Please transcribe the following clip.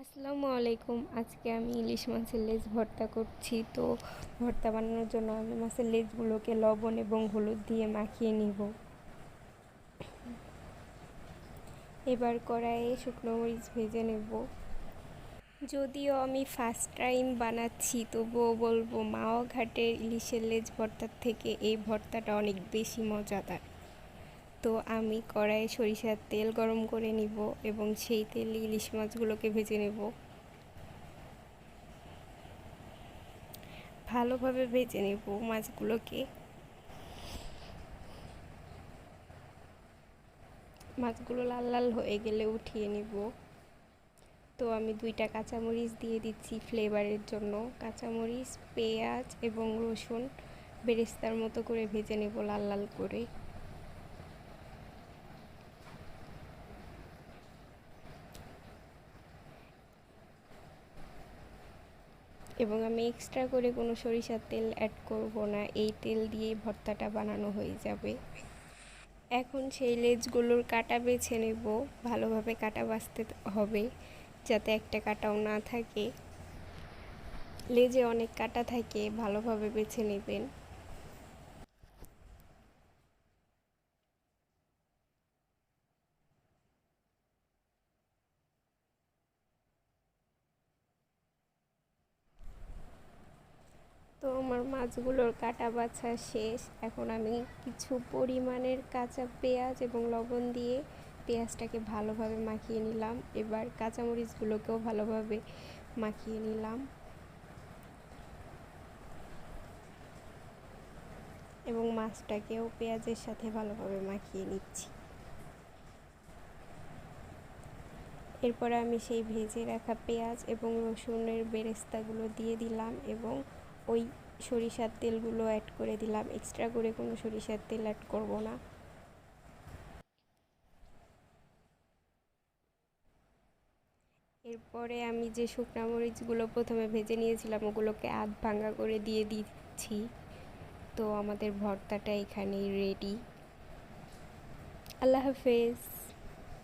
আসসালামু আলাইকুম। আজকে আমি ইলিশ মাছের লেজ ভর্তা করছি। তো ভর্তা বানানোর জন্য আমি মাছের লেজগুলোকে লবণ এবং হলুদ দিয়ে মাখিয়ে নিব। এবার কড়াইয়ে শুকনো মরিচ ভেজে নেব। যদিও আমি ফার্স্ট টাইম বানাচ্ছি, তবুও বলবো মাওয়া ঘাটের ইলিশের লেজ ভর্তার থেকে এই ভর্তাটা অনেক বেশি মজাদার। তো আমি কড়াইয়ে সরিষার তেল গরম করে নিব এবং সেই তেলে ইলিশ মাছগুলোকে ভেজে নেব। ভালোভাবে ভেজে নেব মাছগুলোকে। মাছগুলো লাল লাল হয়ে গেলে উঠিয়ে নিব। তো আমি 2টা কাঁচামরিচ দিয়ে দিচ্ছি ফ্লেভারের জন্য। কাঁচামরিচ, পেঁয়াজ এবং রসুন বেরেস্তার মতো করে ভেজে নেব লাল লাল করে। এবং আমি এক্সট্রা করে কোনো সরিষার তেল অ্যাড করব না, এই তেল দিয়েই ভর্তাটা বানানো হয়ে যাবে। এখন সেই লেজগুলোর কাটা বেছে নেব। ভালোভাবে কাটা বাছতে হবে যাতে একটা কাটাও না থাকে। লেজে অনেক কাটা থাকে, ভালোভাবে বেছে নেবেন। তো আমার মাছগুলোর কাটা বাছা শেষ। এখন আমি কিছু পরিমাণের কাঁচা পেঁয়াজ এবং লবণ দিয়ে পেঁয়াজটাকে ভালোভাবে মাখিয়ে নিলাম। এবার কাঁচামরিচগুলোকেও ভালোভাবে মাখিয়ে নিলাম এবং মাছটাকেও পেঁয়াজের সাথে ভালোভাবে মাখিয়ে নিচ্ছি। এরপরে আমি সেই ভেজে রাখা পেঁয়াজ এবং রসুনের বেরেস্তাগুলো দিয়ে দিলাম এবং ওই সরিষার তেলগুলো অ্যাড করে দিলাম। এক্সট্রা করে কোনো সরিষার তেল অ্যাড করব না। এরপরে আমি যে শুকনো মরিচগুলো প্রথমে ভেজে নিয়েছিলাম ওগুলোকে আধ ভাঙা করে দিয়ে দিচ্ছি। তো আমাদের ভর্তাটা এখানেই রেডি। আল্লাহ হাফেজ।